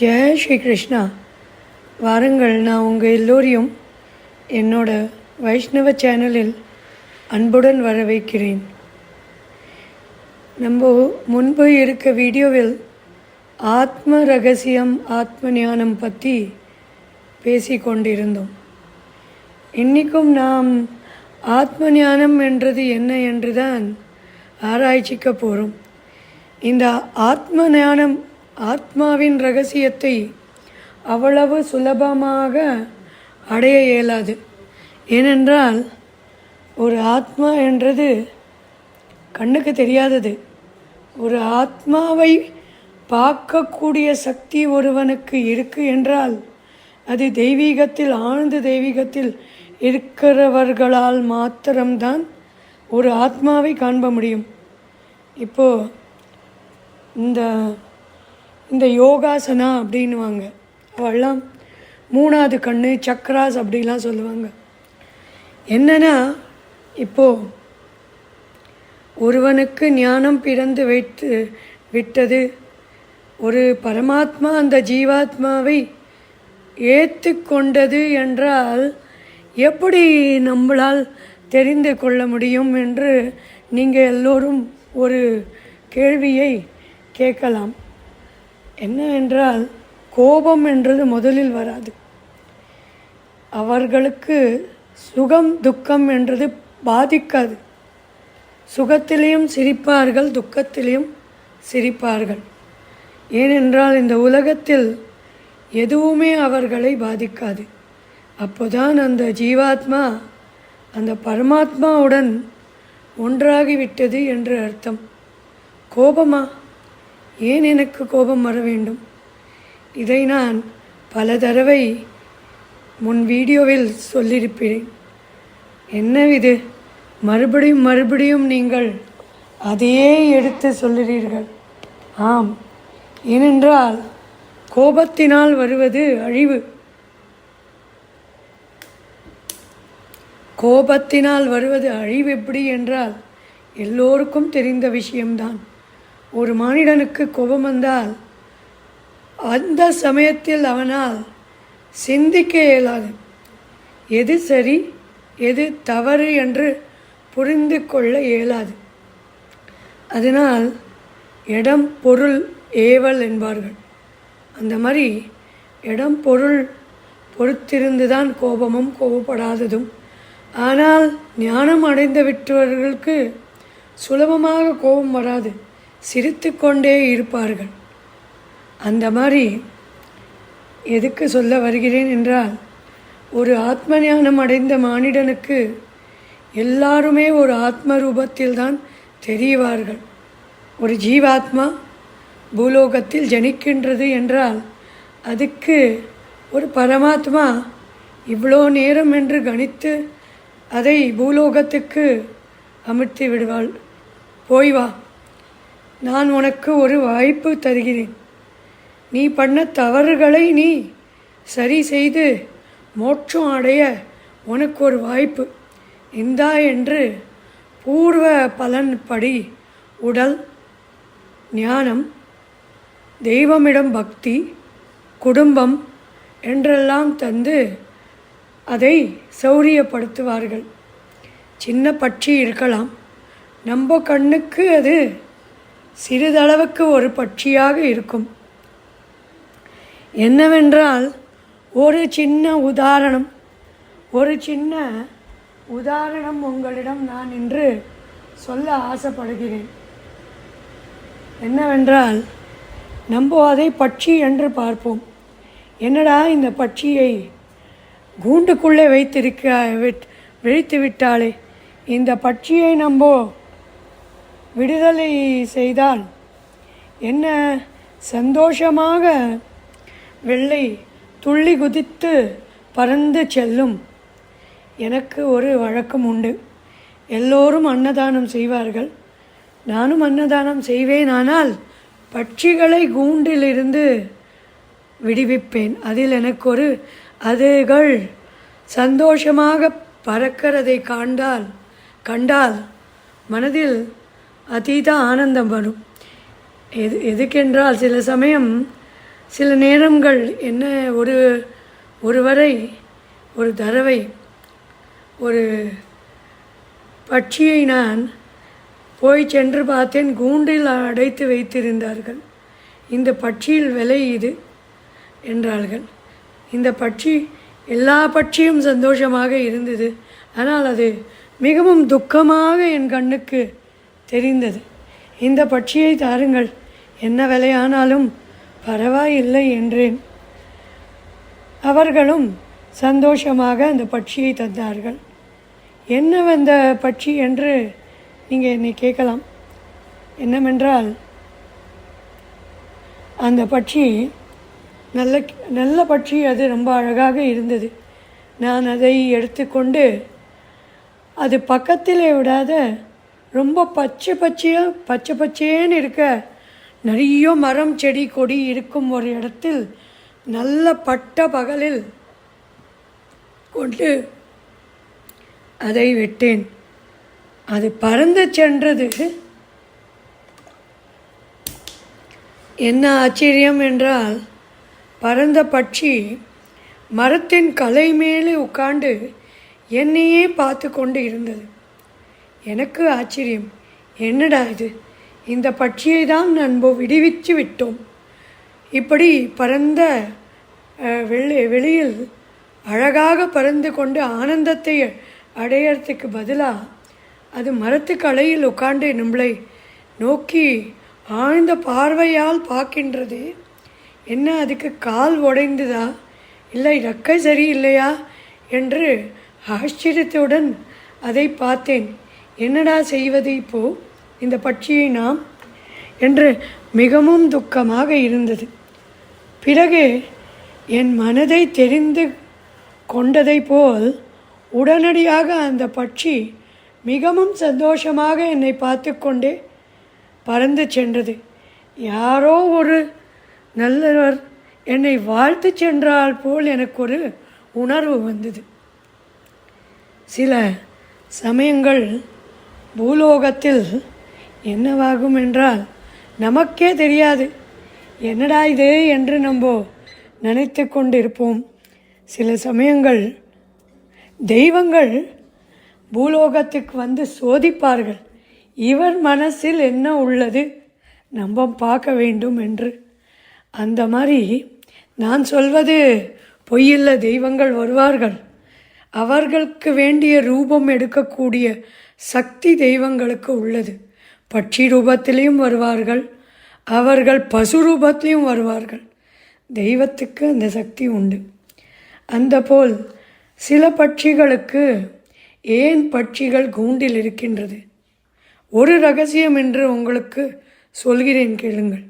ஜெய் ஸ்ரீ கிருஷ்ணா. வாருங்கள், நான் உங்கள் எல்லோரையும் என்னோட வைஷ்ணவ சேனலில் அன்புடன் வரவேற்கிறேன். நம்ம முன்பு இருக்க வீடியோவில் ஆத்ம ரகசியம், ஆத்ம ஞானம் பற்றி பேசி கொண்டிருந்தோம். இன்றைக்கும் நாம் ஆத்ம ஞானம் என்றது என்ன என்று தான் ஆராய்ச்சிக்க போகிறோம். இந்த ஆத்ம ஞானம், ஆத்மாவின் ரகசியத்தை அவ்வளவு சுலபமாக அடைய இயலாது. ஏனென்றால் ஒரு ஆத்மா என்றது கண்ணுக்கு தெரியாதது. ஒரு ஆத்மாவை பார்க்கக்கூடிய சக்தி ஒருவனுக்கு இருக்குது என்றால் அது தெய்வீகத்தில், ஆழ்ந்த தெய்வீகத்தில் இருக்கிறவர்களால் மாத்திரம்தான் ஒரு ஆத்மாவை காண்ப முடியும். இப்போது இந்த யோகாசனா அப்படின்வாங்க, அவெல்லாம் மூணாவது கண்ணு, சக்ராஸ் அப்படிலாம் சொல்லுவாங்க. என்னென்னா, இப்போது ஒருவனுக்கு ஞானம் பிறந்து விட்டது, ஒரு பரமாத்மா அந்த ஜீவாத்மாவை ஏற்றுக்கொண்டது என்றால் எப்படி நம்மளால் தெரிந்து கொள்ள முடியும் என்று நீங்கள் எல்லோரும் ஒரு கேள்வியை கேட்கலாம். என்னவென்றால், கோபம் என்றது முதலில் வராது. அவர்களுக்கு சுகம் துக்கம் என்றது பாதிக்காது. சுகத்திலையும் சிரிப்பார்கள், துக்கத்திலையும் சிரிப்பார்கள். ஏனென்றால் இந்த உலகத்தில் எதுவுமே அவர்களை பாதிக்காது. அப்போதான் அந்த ஜீவாத்மா அந்த பரமாத்மாவுடன் ஒன்றாகிவிட்டது என்று அர்த்தம். கோபமா? ஏன் எனக்கு கோபம் வர வேண்டும்? இதை நான் பல தடவை முன் வீடியோவில் சொல்லியிருப்பேன். என்ன இது மறுபடியும் மறுபடியும் நீங்கள் அதையே எடுத்து சொல்லுகிறீர்கள்? ஆம், ஏனென்றால் கோபத்தினால் வருவது அழிவு. கோபத்தினால் வருவது அழிவு எப்படி என்றால் எல்லோருக்கும் தெரிந்த விஷயம்தான். ஒரு மானிடனுக்கு கோபம் வந்தால் அந்த சமயத்தில் அவனால் சிந்திக்க இயலாது. எது சரி எது தவறு என்று புரிந்து கொள்ள இயலாது. அதனால் இடம் பொருள் ஏவல் என்பார்கள். அந்த மாதிரி இடம் பொருள் பொறுத்திருந்து தான் கோபமும் கோபப்படாததும். ஆனால் ஞானம் அடைந்து விட்டவர்களுக்கு சுலபமாக கோபம் வராது, சிரித்து கொண்டே இருப்பார்கள். அந்த மாதிரி எதுக்கு சொல்ல வருகிறேன் என்றால், ஒரு ஆத்ம ஞானம் அடைந்த மானிடனுக்கு எல்லாருமே ஒரு ஆத்ம ரூபத்தில் தான் தெரிவார்கள். ஒரு ஜீவாத்மா பூலோகத்தில் ஜனிக்கின்றது என்றால் அதுக்கு ஒரு பரமாத்மா இவ்வளோ நேரம் என்று கணித்து அதை பூலோகத்துக்கு அமர்த்தி விடுவாள். போய் வா, நான் உனக்கு ஒரு வாய்ப்பு தருகிறேன். நீ பண்ண தவறுகளை நீ சரி செய்து மோட்சம் அடைய உனக்கு ஒரு வாய்ப்பு இந்தா என்று பூர்வ பலன் படி உடல், ஞானம், தெய்வமிடம் பக்தி, குடும்பம் என்றெல்லாம் தந்து அதை சௌரியப்படுத்துவார்கள். சின்ன பட்சி இருக்கலாம், நம்ம கண்ணுக்கு அது சிறிதளவுக்கு ஒரு பட்சியாக இருக்கும். என்னவென்றால், ஒரு சின்ன உதாரணம் உங்களிடம் நான் இன்று சொல்ல ஆசைப்படுகிறேன். என்னவென்றால், நம்ம அதை பட்சி என்று பார்ப்போம். என்னடா இந்த பட்சியை கூண்டுக்குள்ளே வைத்து விட்டாளே, இந்த பட்சியை நம்ம விடுதலை செய்தால் என்ன சந்தோஷமாக வெள்ளை துள்ளி குதித்து பறந்து செல்லும். எனக்கு ஒரு வழக்கம் உண்டு. எல்லோரும் அன்னதானம் செய்வார்கள், நானும் அன்னதானம் செய்வேன். ஆனால் பட்சிகளை கூண்டிலிருந்து விடுவிப்பேன். அதில் எனக்கு அதுகள் சந்தோஷமாக பறக்கிறதை கண்டால் மனதில் அதீத ஆனந்தம் வரும். எதுக்கென்றால் சில சமயம் சில நேரங்கள் என்ன, ஒருவரை ஒரு தடவை ஒரு பட்சியை நான் போய் சென்று பார்த்தேன். கூண்டில் அடைத்து வைத்திருந்தார்கள். இந்த பட்சியில் விலை இது என்றார்கள். இந்த பட்சி, எல்லா பட்சியும் சந்தோஷமாக இருந்தது. ஆனால் அது மிகவும் துக்கமாக என் கண்ணுக்கு தெரிந்தது. இந்த பட்சியை தாருங்கள், என்ன விலையானாலும் பரவாயில்லை என்றேன். அவர்களும் சந்தோஷமாக அந்த பட்சியை தந்தார்கள். என்ன வந்த பட்சி என்று நீங்கள் என்னை கேட்கலாம். என்னவென்றால், அந்த பட்சி நல்ல பட்சி, அது ரொம்ப அழகாக இருந்தது. நான் அதை எடுத்துக்கொண்டு, அது பக்கத்திலே விடாத ரொம்ப பச்சை பச்சேன்னு இருக்க நிறைய மரம் செடி கொடி இருக்கும் ஒரு இடத்தில் நல்ல பட்ட பகலில் கொண்டு அதை விட்டேன். அது பறந்து சென்றது. என்ன ஆச்சரியம் என்றால், பறந்த பட்சி மரத்தின் கலை மேலே உட்கார்ந்து என்னையே பார்த்து கொண்டு இருந்தது. எனக்கு ஆச்சரியம், என்னடா இது, இந்த பட்சியை தான் நம்ம விடுவிச்சு விட்டோம். இப்படி பறந்த வெளியில் அழகாக பறந்து கொண்டு ஆனந்தத்தை அடையறதுக்கு பதிலாக அது மரத்துக்கு அலையில் உட்கார்ந்து நம்மளை நோக்கி ஆழ்ந்த பார்வையால் பார்க்கின்றது. என்ன, அதுக்கு கால் உடைந்ததா, இல்லை ரெக்கை சரியில்லையா என்று ஆச்சரியத்துடன் அதை பார்த்தேன். என்னடா செய்வது இப்போது இந்த பட்சியை நாம் என்று மிகவும் துக்கமாக இருந்தது. பிறகு என் மனதை தெரிந்து கொண்டதை போல் உடனடியாக அந்த பட்சி மிகவும் சந்தோஷமாக என்னை பார்த்து கொண்டே பறந்து சென்றது. யாரோ ஒரு நல்லவர் என்னை வாழ்த்து சென்றால் போல் எனக்கு ஒரு உணர்வு வந்தது. சில சமயங்கள் பூலோகத்தில் என்னவாகும் என்றால் நமக்கே தெரியாது. என்னடா இது என்று நம்ம நினைத்து கொண்டிருப்போம். சில சமயங்கள் தெய்வங்கள் பூலோகத்துக்கு வந்து சோதிப்பார்கள். இவர் மனசில் என்ன உள்ளது நம்ம பார்க்க வேண்டும் என்று. அந்த மாதிரி நான் சொல்வது பொய்யில்ல. தெய்வங்கள் வருவார்கள். அவர்களுக்கு வேண்டிய ரூபம் எடுக்கக்கூடிய சக்தி தெய்வங்களுக்கு உள்ளது. பட்சி ரூபத்திலையும் வருவார்கள், அவர்கள் பசு ரூபத்திலையும் வருவார்கள். தெய்வத்துக்கு அந்த சக்தி உண்டு. அந்த போல் சில பட்சிகளுக்கு ஏன் பட்சிகள் கூண்டில் இருக்கின்றது? ஒரு ரகசியம் என்று உங்களுக்கு சொல்கிறேன், கேளுங்கள்.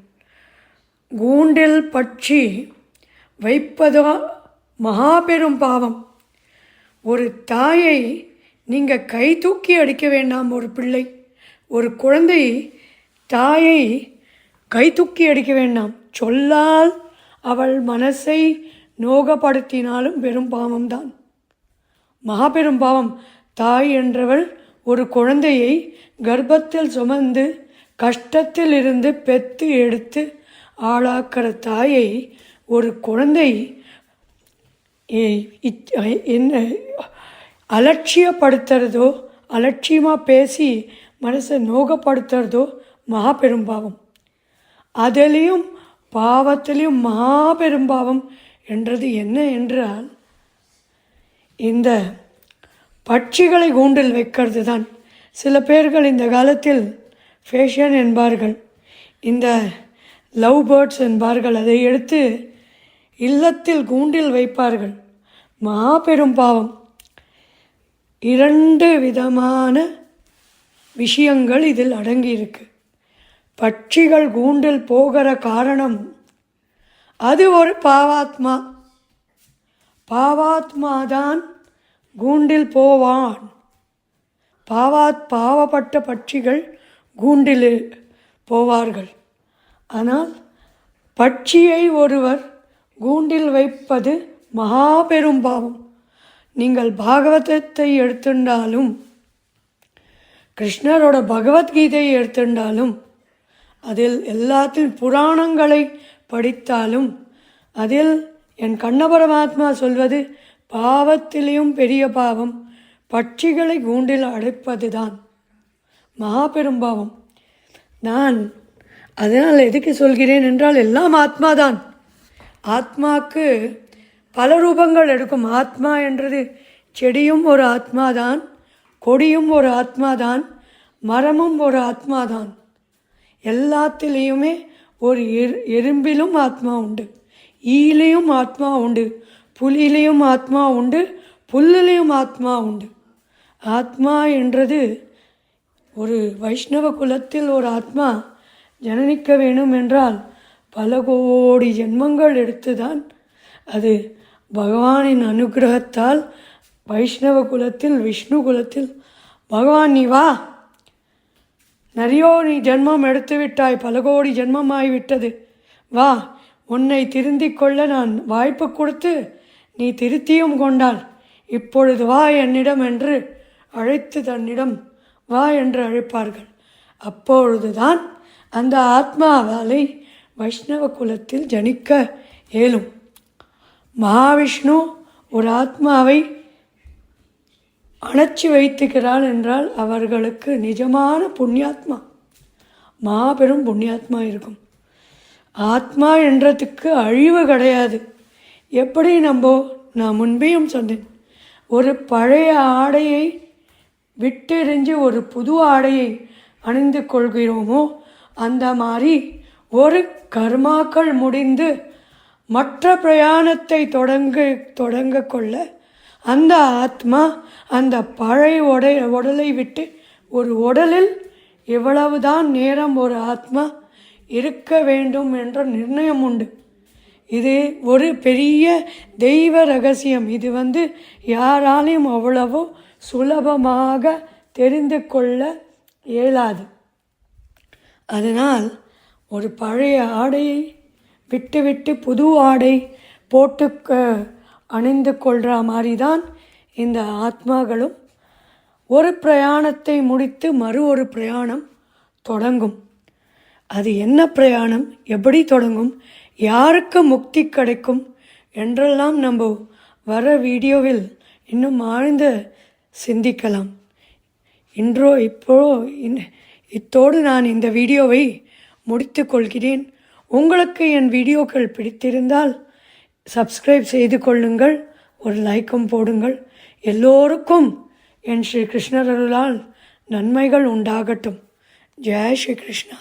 கூண்டில் பட்சி வைப்பதோ மகாபெரும் பாவம். ஒரு தாயை நீங்கள் கை தூக்கி அடிக்க வேண்டாம். ஒரு பிள்ளை, ஒரு குழந்தை தாயை கை தூக்கி அடிக்க வேண்டாம். சொல்லால் அவள் மனசை நோகப்படுத்தினாலும் பெரும் பாவம்தான், மகாபெரும் பாவம். தாய் என்றவள் ஒரு குழந்தையை கர்ப்பத்தில் சுமந்து கஷ்டத்தில் இருந்து பெற்று எடுத்து ஆளாக்கிற தாயை ஒரு குழந்தை என்ன அலட்சியப்படுத்துறதோ, அலட்சியமாக பேசி மனசை நோகப்படுத்துறதோ மகாபெரும் பாவம். அதிலையும் பாவத்திலையும் மகாபெரும் பாவம் என்றது என்ன என்றால், இந்த பட்சிகளை கூண்டில் வைக்கிறது தான். சில பேர்கள் இந்த காலத்தில் ஃபேஷன் என்பார்கள், இந்த லவ் பேர்ட்ஸ் என்பார்கள். அதை எடுத்து இல்லத்தில் கூண்டில் வைப்பார்கள். மகாபெரும் பாவம். 2 விதமான விஷயங்கள் இதில் அடங்கியிருக்கு. பட்சிகள் கூண்டில் போகிற காரணம், அது ஒரு பாவாத்மாதான் கூண்டில் போவான். பாவப்பட்ட பட்சிகள் கூண்டில் போவார்கள். ஆனால் பட்சியை ஒருவர் கூண்டில் வைப்பது மகாபெரும் பாவம். நீங்கள் பாகவதத்தை எடுத்துட்டாலும், கிருஷ்ணரோட பகவத்கீதையை எடுத்துட்டாலும், அதில் எல்லாத்திலும் புராணங்களை படித்தாலும் அதில் என் கண்ண பரமாத்மா சொல்வது, பாவத்திலேயும் பெரிய பாவம் பட்சிகளை கூண்டில் அடைப்பதுதான் மகாபெரும் பாவம். நான் அதனால் எதுக்கு சொல்கிறேன் என்றால், எல்லாம் ஆத்மாதான். ஆத்மாக்கு பல ரூபங்கள் எடுக்கும். ஆத்மா என்றது செடியும் ஒரு ஆத்மாதான், கொடியும் ஒரு ஆத்மாதான், மரமும் ஒரு ஆத்மாதான். எல்லாத்திலேயுமே ஒரு எறும்பிலும் ஆத்மா உண்டு, ஈலையும் ஆத்மா உண்டு, புலியிலையும் ஆத்மா உண்டு, புல்லிலையும் ஆத்மா உண்டு. ஆத்மா என்றது ஒரு வைஷ்ணவ குலத்தில் ஒரு ஆத்மா ஜனனிக்க வேணும் என்றால் பல கோடி ஜென்மங்கள் எடுத்துதான் அது பகவானின் அனுகிரகத்தால் வைஷ்ணவ குலத்தில், விஷ்ணு குலத்தில், பகவான் நீ வா, நிறையோ நீ ஜென்மம் எடுத்து விட்டாய், பல கோடி ஜென்மமாகிவிட்டது, வா, உன்னை திருந்திக் கொள்ள நான் வாய்ப்பு கொடுத்து நீ திருத்தியும் கொண்டால், இப்பொழுது வா என்னிடம் என்று அழைத்து தன்னிடம் வா என்று அழைப்பார்கள். அப்பொழுதுதான் அந்த ஆத்மாவாலை வைஷ்ணவ குலத்தில் ஜனிக்க இயலும். மகாவிஷ்ணு ஒரு ஆத்மாவை அணைச்சி வைத்துக்கிறாள் என்றால் அவர்களுக்கு நிஜமான புண்ணியாத்மா, மாபெரும் புண்ணியாத்மா இருக்கும். ஆத்மா என்றதுக்கு அழிவு கிடையாது. எப்படி நான் முன்பேயும் சொன்னேன், ஒரு பழைய ஆடையை விட்டெறிஞ்சு ஒரு புது ஆடையை அணிந்து கொள்கிறோமோ அந்த மாதிரி ஒரு கர்மாக்கள் முடிந்து மற்ற பிரயாணத்தை தொடங்க கொள்ள அந்த ஆத்மா அந்த பழைய உடலை விட்டு ஒரு உடலில் எவ்வளவுதான் நேரம் ஒரு ஆத்மா இருக்க வேண்டும் என்ற நிர்ணயம் உண்டு. இது ஒரு பெரிய தெய்வ ரகசியம். இது யாராலையும் அவ்வளவோ சுலபமாக தெரிந்து கொள்ள இயலாது. அதனால் ஒரு பழைய ஆடையை விட்டு புது ஆடை போட்டு அணிந்து கொள்கிற மாதிரி தான் இந்த ஆத்மாக்களும் ஒரு பிரயாணத்தை முடித்து ஒரு பிரயாணம் தொடங்கும். அது என்ன பிரயாணம், எப்படி தொடங்கும், யாருக்கு முக்தி கிடைக்கும் என்றெல்லாம் நம்ம வர வீடியோவில் இன்னும் ஆழ்ந்து சிந்திக்கலாம். இத்தோடு நான் இந்த வீடியோவை முடித்து கொள்கிறேன். உங்களுக்கு என் வீடியோக்கள் பிடித்திருந்தால் சப்ஸ்கிரைப் செய்து கொள்ளுங்கள், ஒரு லைக்கும் போடுங்கள். எல்லோருக்கும் என் ஸ்ரீ கிருஷ்ணர் அருளால் நன்மைகள் உண்டாகட்டும். ஜெய் ஸ்ரீ கிருஷ்ணா.